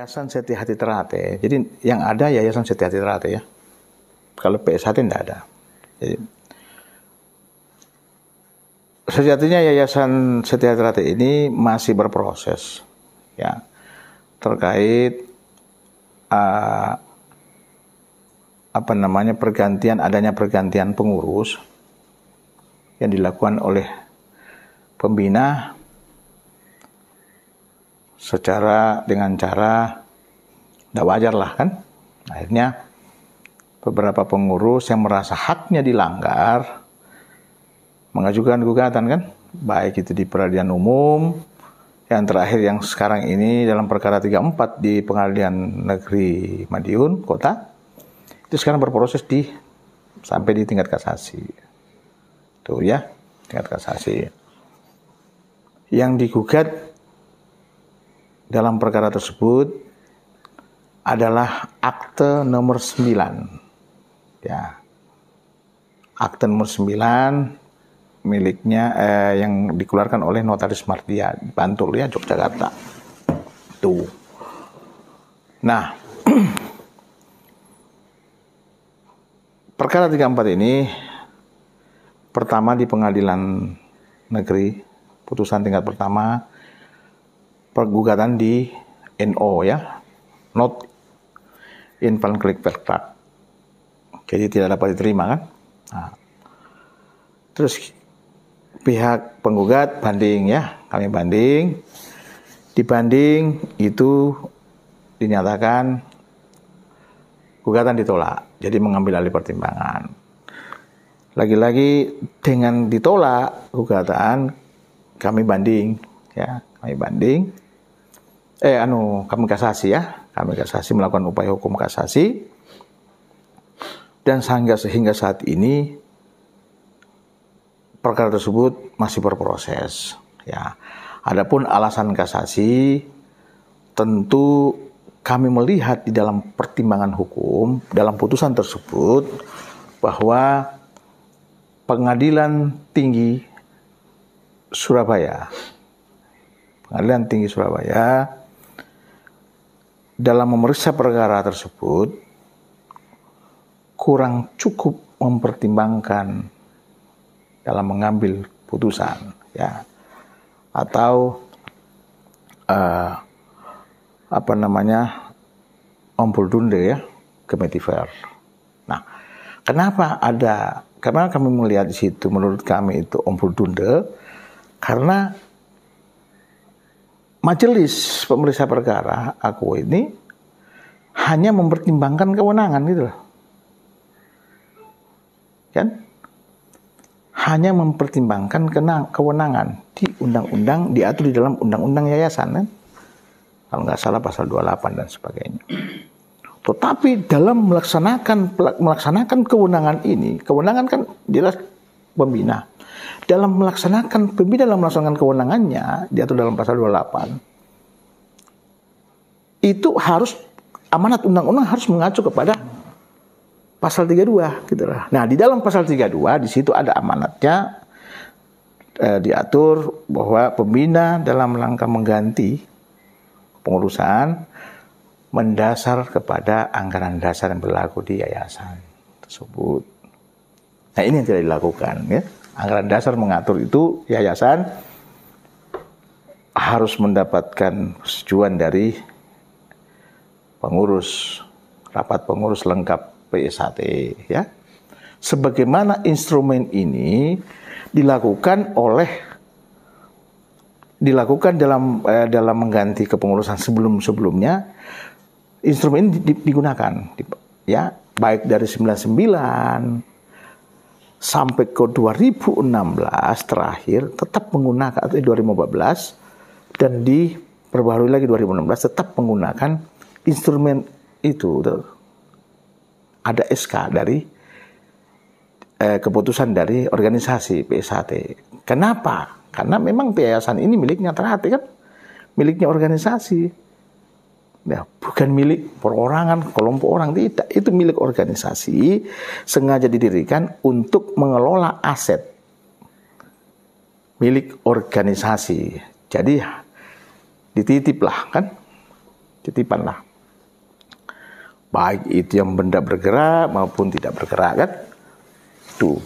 Yayasan Setia Hati Ternate. Jadi yang ada Yayasan Setia Hati Ternate ya. Kalau PSHT tidak ada. Jadi, sejatinya Yayasan Setia Hati Ternate ini masih berproses ya terkait adanya pergantian pengurus yang dilakukan oleh pembina dengan cara tidak wajar lah kan. Akhirnya beberapa pengurus yang merasa haknya dilanggar mengajukan gugatan kan, baik itu di peradilan umum, yang terakhir yang sekarang ini dalam perkara 34 di Pengadilan Negeri Madiun Kota, itu sekarang berproses sampai di tingkat kasasi. Tuh ya, tingkat kasasi. Yang digugat dalam perkara tersebut adalah akte nomor 9. Ya. Akte nomor 9 miliknya yang dikeluarkan oleh Notaris Mardia Bantul ya, Yogyakarta. Tuh. Nah, perkara 34 ini pertama di Pengadilan Negeri, putusan tingkat pertama, pergugatan di NO ya, not invalid verdict. Jadi tidak dapat diterima kan. Nah, terus pihak penggugat banding ya, kami banding. Dibanding itu dinyatakan gugatan ditolak, jadi mengambil alih pertimbangan. Lagi-lagi dengan ditolak gugatan, kami banding ya, kami kasasi ya, melakukan upaya hukum kasasi, dan sehingga saat ini perkara tersebut masih berproses ya. Adapun alasan kasasi, tentu kami melihat di dalam pertimbangan hukum dalam putusan tersebut bahwa Pengadilan Tinggi Surabaya dalam memeriksa perkara tersebut kurang cukup mempertimbangkan dalam mengambil putusan ya, atau Ompoltunde ya, Kemetiver. Nah, karena kami melihat di situ, menurut kami itu Ompoltunde, karena majelis pemeriksa perkara aku ini hanya mempertimbangkan kewenangan gitu loh. Kan? Hanya mempertimbangkan kewenangan di undang-undang, diatur di dalam undang-undang yayasan kan? Kalau nggak salah pasal 28 dan sebagainya. Tetapi dalam melaksanakan kewenangan ini, kewenangan kan jelas pembina. Dalam melaksanakan kewenangannya, diatur dalam pasal 28, itu harus, amanat undang-undang harus mengacu kepada pasal 32 gitu lah. Nah, di dalam pasal 32 di situ ada amanatnya, diatur bahwa pembina dalam rangka mengganti pengurusan mendasar kepada anggaran dasar yang berlaku di yayasan tersebut. Nah, ini yang tidak dilakukan ya. Anggaran dasar mengatur itu yayasan harus mendapatkan persetujuan dari pengurus, rapat pengurus lengkap PSHT ya. Sebagaimana instrumen ini dilakukan dalam mengganti kepengurusan sebelumnya, instrumen ini digunakan ya, baik dari 99 sampai ke 2016 terakhir tetap menggunakan, atau 2014 dan diperbaharui lagi 2016 tetap menggunakan instrumen itu. Ada SK dari keputusan dari organisasi PSHT. Kenapa? Karena memang yayasan ini miliknya Ternate kan, miliknya organisasi. Ya, bukan milik perorangan, kelompok orang, tidak. Itu milik organisasi, sengaja didirikan untuk mengelola aset milik organisasi. Jadi dititip lah kan, titipan lah. Baik itu yang benda bergerak maupun tidak bergerak kan. Tuh.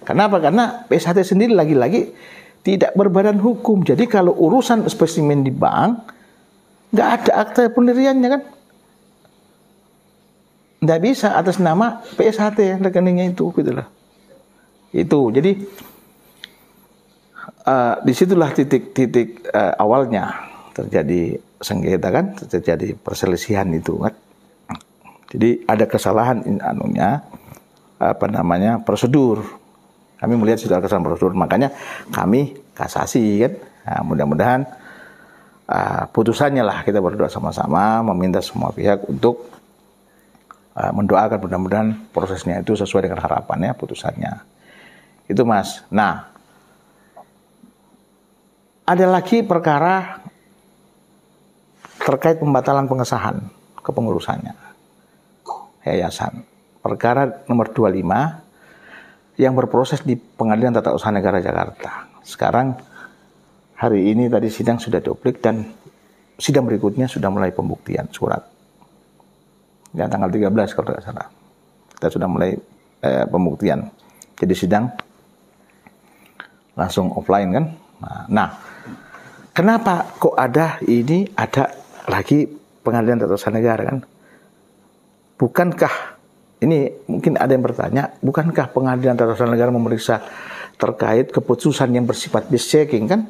Kenapa? Karena PSHT sendiri lagi-lagi tidak berbadan hukum. Jadi kalau urusan spesimen di bank, nggak ada akta pendiriannya kan. Nggak bisa atas nama PSHT rekeningnya itu gitu loh. Itu. Jadi disitulah titik awalnya terjadi sengketa kan, terjadi perselisihan itu kan. Jadi ada kesalahan prosedur. Kami melihat sudah kesalahan prosedur, makanya kami kasasi kan. Nah, mudah-mudahan putusannya lah kita berdoa sama-sama meminta semua pihak untuk mendoakan mudah-mudahan prosesnya itu sesuai dengan harapannya putusannya. Itu Mas. Nah, ada lagi perkara terkait pembatalan pengesahan kepengurusannya yayasan. Perkara nomor 25 yang berproses di Pengadilan Tata Usaha Negara Jakarta. Sekarang hari ini tadi sidang sudah duplik dan sidang berikutnya sudah mulai pembuktian surat. Ya, tanggal 13 kalau tidak salah. Kita sudah mulai pembuktian. Jadi sidang langsung offline kan. Nah, kenapa kok ada lagi Pengadilan Tata Usaha Negara kan? Bukankah, ini mungkin ada yang bertanya, bukankah Pengadilan Tata Usaha Negara memeriksa terkait keputusan yang bersifat base checking kan?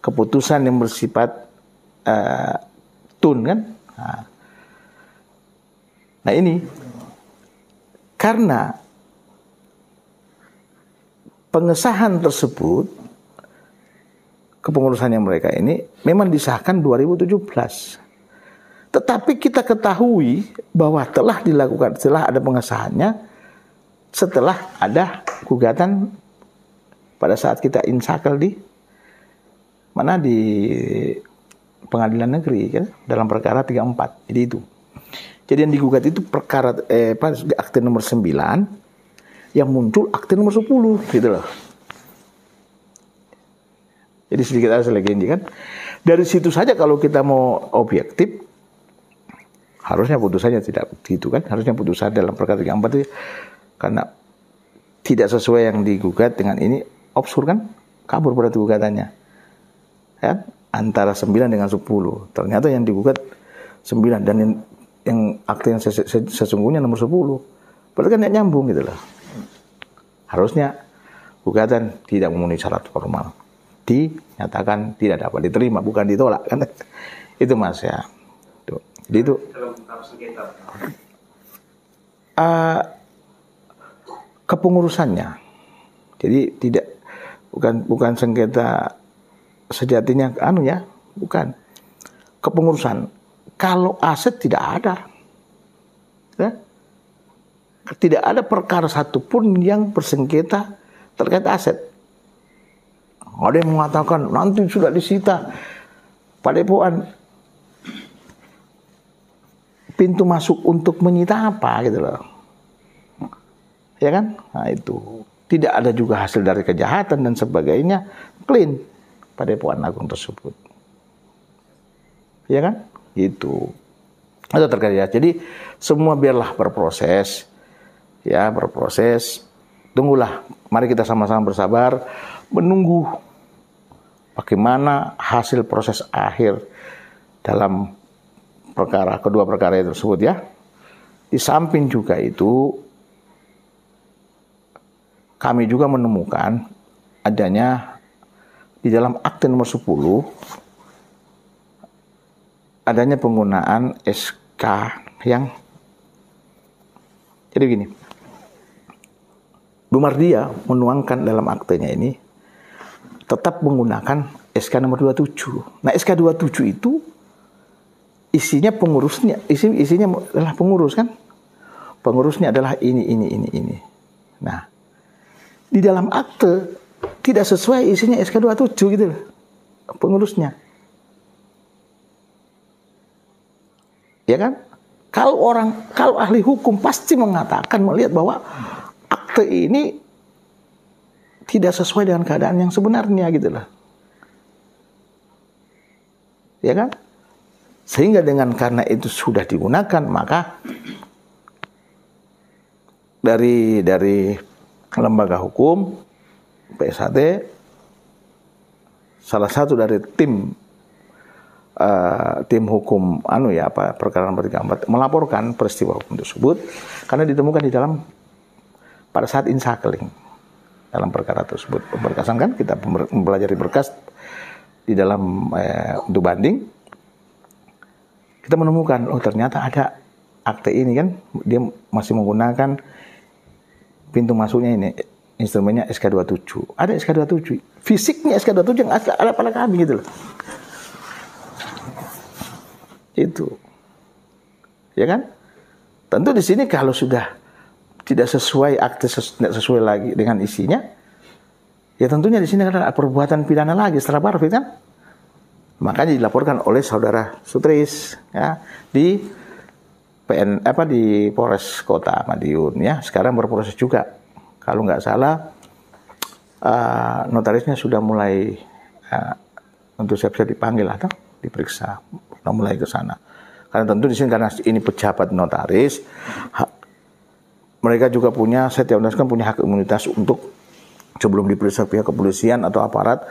Keputusan yang bersifat tun kan? Nah ini, karena pengesahan tersebut, kepengurusannya mereka ini memang disahkan 2017. Tetapi kita ketahui bahwa telah dilakukan, setelah ada pengesahannya, setelah ada gugatan pada saat kita insakel di pengadilan negeri kan, dalam perkara 34. Jadi itu. Jadi yang digugat itu perkara akte nomor 9 yang muncul akte nomor 10 gitu loh. Jadi sedikit ada legenda kan. Dari situ saja kalau kita mau objektif, harusnya putusannya tidak begitu kan. Harusnya putusan dalam perkara 34 itu karena tidak sesuai yang digugat dengan ini, absurd kan, kabur berarti gugatannya kan, antara 9 dengan 10. Ternyata yang digugat 9 dan yang akte yang sesungguhnya nomor 10. Berarti kan tidak nyambung gitu loh. Harusnya gugatan tidak memenuhi syarat formal dinyatakan tidak dapat diterima, bukan ditolak kan. Itu Mas ya. Tuh. Jadi itu kepengurusannya. Jadi bukan sengketa sejatinya bukan. Kepengurusan. Kalau aset tidak ada. Ya? Tidak ada perkara satupun yang bersengketa terkait aset. Ada yang mengatakan nanti sudah disita Padepokan, pintu masuk untuk menyita apa gitu loh. Ya kan? Nah itu. Tidak ada juga hasil dari kejahatan dan sebagainya. Clean Padepokan Agung tersebut. Ya kan? Itu terkait ya. Jadi semua biarlah berproses. Ya, berproses. Tunggulah. Mari kita sama-sama bersabar menunggu bagaimana hasil proses akhir dalam kedua perkara tersebut ya. Di samping juga itu kami juga menemukan adanya di dalam akte nomor 10 adanya penggunaan SK yang jadi begini. Bu Mardia menuangkan dalam aktenya ini tetap menggunakan SK nomor 27. Nah, SK 27 itu isinya pengurusnya, isinya adalah pengurus kan? Pengurusnya adalah ini. Nah, di dalam akte tidak sesuai isinya SK 27 gitu loh. Pengurusnya. Ya kan? Kalau ahli hukum pasti mengatakan, melihat bahwa akte ini tidak sesuai dengan keadaan yang sebenarnya gitu loh. Ya kan? Sehingga karena itu sudah digunakan, maka dari lembaga hukum PSHT, salah satu dari tim hukum perkara nomor 34 melaporkan peristiwa hukum tersebut karena ditemukan di dalam pada saat insakeling dalam perkara tersebut. Pemberkasan kan kita mempelajari berkas di dalam untuk banding, kita menemukan ternyata ada akte ini kan, dia masih menggunakan pintu masuknya ini instrumennya SK27. Ada SK27, fisiknya SK27 yang ada pada kami gitu loh. Itu, ya kan? Tentu di sini kalau sudah tidak sesuai akte, tidak sesuai lagi dengan isinya, ya tentunya di sini ada perbuatan pidana lagi setelah barfit kan? Makanya dilaporkan oleh saudara Sutris ya di di Polres Kota Madiun ya. Sekarang berproses juga. Kalau nggak salah notarisnya sudah mulai untuk siap-siap dipanggil atau diperiksa, sudah mulai ke sana. Karena tentu di sini karena ini pejabat notaris, mereka juga punya, setiap notaris kan punya hak imunitas untuk sebelum diperiksa pihak kepolisian atau aparat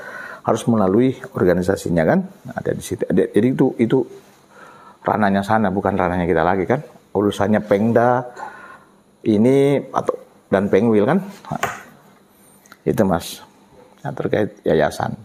harus melalui organisasinya kan, ada di situ. Jadi itu ranahnya sana, bukan ranahnya kita lagi kan. Urusannya Pengda ini dan Pengwil kan. Itu Mas, yang terkait yayasan.